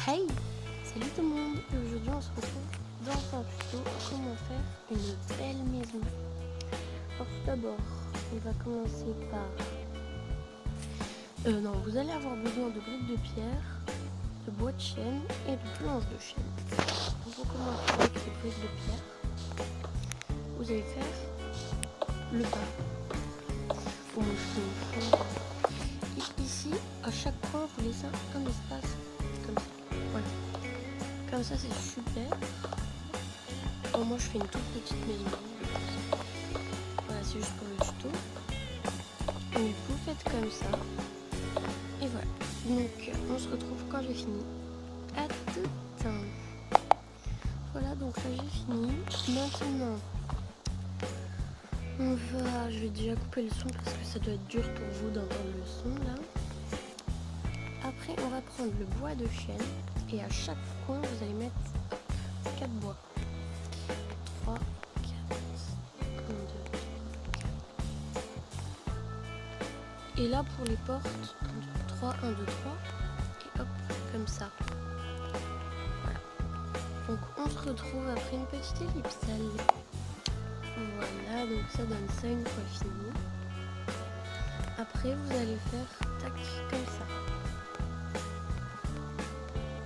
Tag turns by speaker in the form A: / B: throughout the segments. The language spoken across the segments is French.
A: Hey! Salut tout le monde! Et aujourd'hui on se retrouve dans un tuto comment faire une belle maison. Alors tout d'abord, on va commencer par... non, vous allez avoir besoin de briques de pierre, de bois de chêne et de planches de chêne. Donc on commence avec les briques de pierre. Vous allez faire le bas. Au moins, et ici, à chaque coin, vous laissez un espace comme ça. Voilà. Comme ça, c'est super. Bon, moi, je fais une toute petite maison. Voilà, c'est juste pour le tuto. Donc, vous faites comme ça. Et voilà. Donc, on se retrouve quand j'ai fini. À tout. Voilà, donc là, j'ai fini. Maintenant, je vais déjà couper le son parce que ça doit être dur pour vous d'entendre le son, là. Après, on va prendre le bois de chêne. Et à chaque coin, vous allez mettre 4 bois. 3, 4, 1, 2, 3. Et là, pour les portes, 1, 2, 3, 1, 2, 3. Et hop, comme ça. Voilà. Donc, on se retrouve après une petite ellipsale. Voilà, donc ça donne ça une fois fini. Après, vous allez faire tac, comme ça.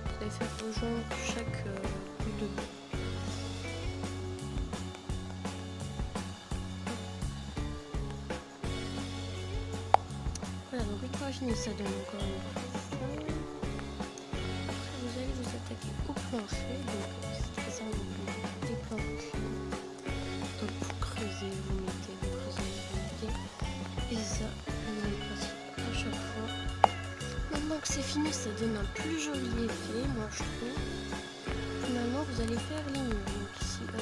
A: Vous allez faire rejoindre chaque bout de bois. Voilà, donc une fois fini, ça donne encore une fois ça. Après, vous allez vous attaquer au plancher. Donc, c'est ça, des planches. Donc, vous creusez, vous mettez, vous creusez, vous mettez. Et c'est ça, le même principe à chaque fois. Maintenant que c'est fini, ça donne un plus joli effet, moi je trouve. Finalement, vous allez faire les murs. Donc ici, hop,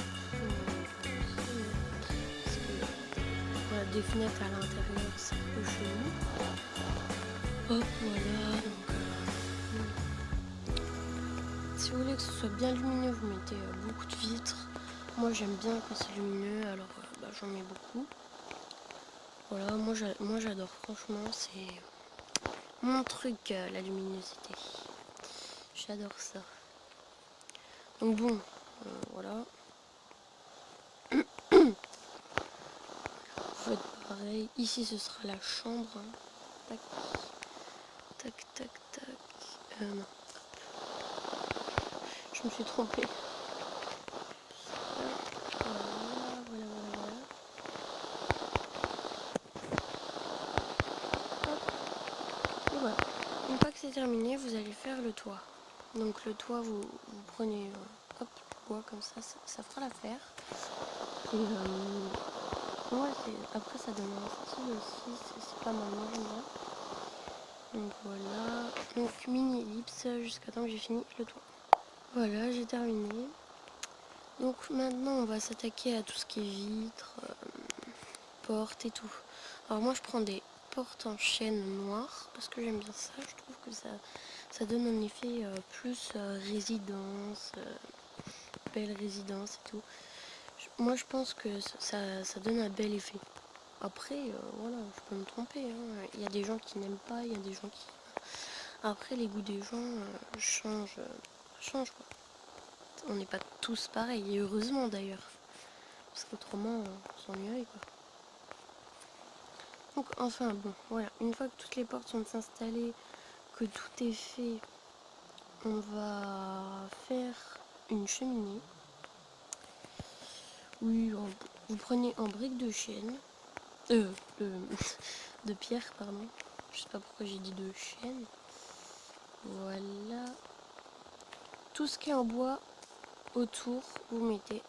A: voilà, des fenêtres à l'intérieur, c'est un peu chelou. Hop, voilà. Donc, si vous voulez que ce soit bien lumineux, vous mettez beaucoup de vitres. Moi, j'aime bien quand c'est lumineux, alors j'en mets beaucoup. Voilà, moi j'adore, franchement, c'est mon truc, la luminosité. J'adore ça. Donc bon, voilà. Faites pareil. Ici, ce sera la chambre. Hein. Tac, tac, tac, tac. Non. Je me suis trompée. Voilà. Hop. Et voilà. Une fois que c'est terminé, vous allez faire le toit. Donc le toit, vous prenez hop, bois comme ça fera l'affaire. Et ouais, après ça donne un style aussi, c'est pas mal, moi j'aime bien. Donc voilà, donc mini ellipse jusqu'à temps que j'ai fini le toit. Voilà, j'ai terminé. Donc maintenant on va s'attaquer à tout ce qui est vitres, portes et tout. Alors moi je prends des portes en chêne noir parce que j'aime bien ça, je trouve que ça donne un effet plus résidence, belle résidence et tout. Moi je pense que ça donne un bel effet. Après, voilà, je peux me tromper. Hein. Il y a des gens qui n'aiment pas, il y a des gens qui... Après, les goûts des gens changent quoi. On n'est pas tous pareils, et heureusement d'ailleurs. Parce qu'autrement, on s'ennuierait quoi. Donc, enfin, bon, voilà. Une fois que toutes les portes sont installées, que tout est fait, on va faire une cheminée. Oui, vous prenez en briques de chêne. De pierre, pardon. Je sais pas pourquoi j'ai dit de chêne. Voilà. Tout ce qui est en bois autour, vous mettez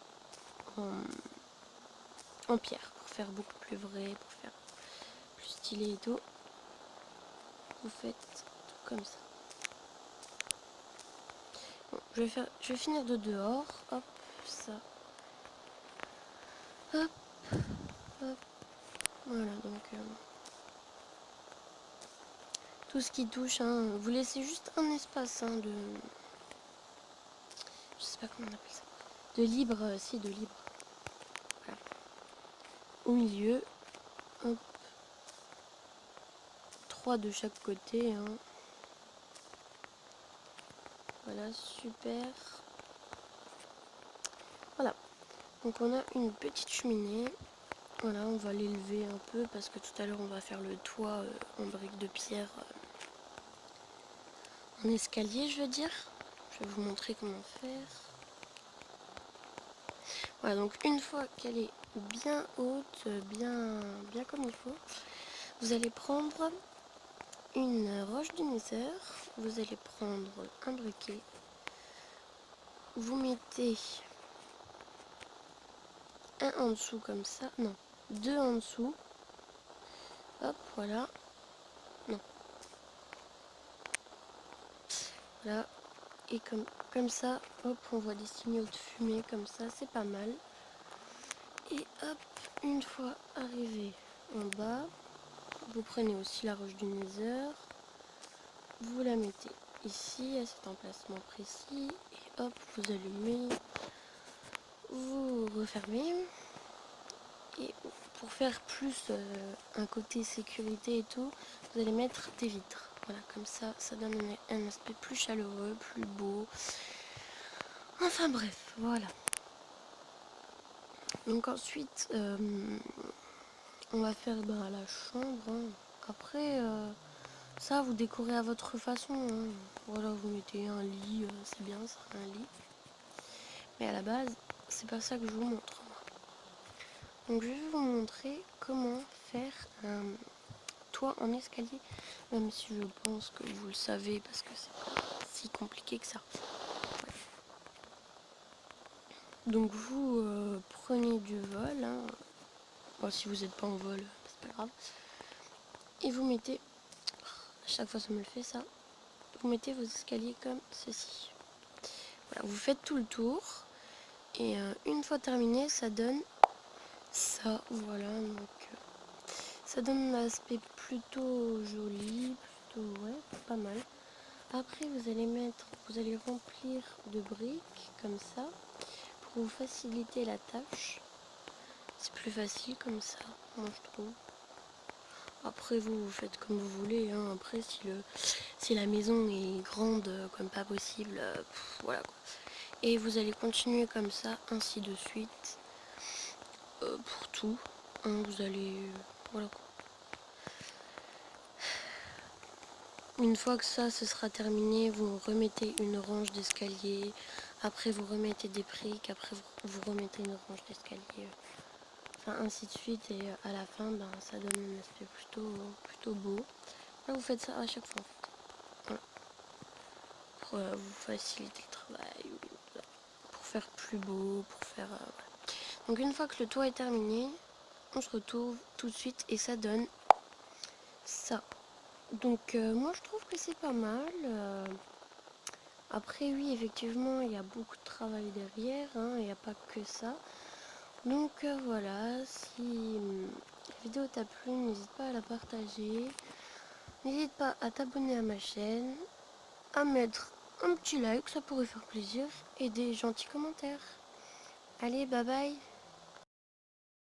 A: en pierre pour faire beaucoup plus vrai, pour faire plus stylé et tout. Vous faites tout comme ça. Bon, je vais finir de dehors. Hop, ça. Hop, hop. Voilà, donc tout ce qui touche, hein, vous laissez juste un espace de... Je sais pas comment on appelle ça. De libre, si, de libre. Voilà. Au milieu, hop. 3 de chaque côté. Hein. Voilà, super. Voilà, donc on a une petite cheminée. Voilà, on va l'élever un peu parce que tout à l'heure on va faire le toit en briques de pierre, en escalier je veux dire. Je vais vous montrer comment faire. Voilà, donc une fois qu'elle est bien haute, bien comme il faut, vous allez prendre une roche du nether, vous allez prendre un briquet, vous mettez un en dessous comme ça, non, deux en dessous, hop, voilà, non, voilà, et comme ça, hop, on voit des signaux de fumée comme ça, c'est pas mal. Et hop, une fois arrivé en bas, vous prenez aussi la roche du nether, vous la mettez ici, à cet emplacement précis, et hop, vous allumez, vous refermez. Et pour faire plus un côté sécurité et tout, vous allez mettre des vitres. Voilà, comme ça, ça donne un aspect plus chaleureux, plus beau. Enfin bref, voilà. Donc ensuite, on va faire la chambre. Hein. Après, ça, vous décorez à votre façon. Hein. Voilà, vous mettez un lit, c'est bien, ça, un lit. Mais à la base, c'est pas ça que je vous montre. Donc je vais vous montrer comment faire un toit en escalier, même si je pense que vous le savez parce que c'est pas si compliqué que ça. Ouais. Donc vous prenez du vol, hein. Bon, si vous n'êtes pas en vol, c'est pas grave, et vous mettez, à chaque fois ça me le fait ça, vous mettez vos escaliers comme ceci. Voilà, vous faites tout le tour, et une fois terminé, ça donne ça, voilà, donc ça donne un aspect plutôt joli, plutôt, ouais, pas mal. Après, vous allez remplir de briques comme ça pour vous faciliter la tâche. C'est plus facile comme ça, moi je trouve. Après, vous faites comme vous voulez. Hein. Après, si la maison est grande comme pas possible, voilà quoi. Et vous allez continuer comme ça, ainsi de suite, pour tout. Hein, vous allez, voilà quoi. Une fois que ça ce sera terminé, vous remettez une range d'escalier, après vous remettez des briques, après vous remettez une range d'escalier, enfin ainsi de suite, et à la fin ça donne un aspect plutôt beau. Là vous faites ça à chaque fois en fait. Voilà. Pour vous faciliter le travail, pour faire plus beau, pour faire... voilà. Donc une fois que le toit est terminé, on se retrouve tout de suite et ça donne ça. Donc moi je trouve que c'est pas mal. Après oui, effectivement, il y a beaucoup de travail derrière, hein, il n'y a pas que ça. Donc voilà, si la vidéo t'a plu, n'hésite pas à la partager. N'hésite pas à t'abonner à ma chaîne, à mettre un petit like, ça pourrait faire plaisir, et des gentils commentaires. Allez, bye bye!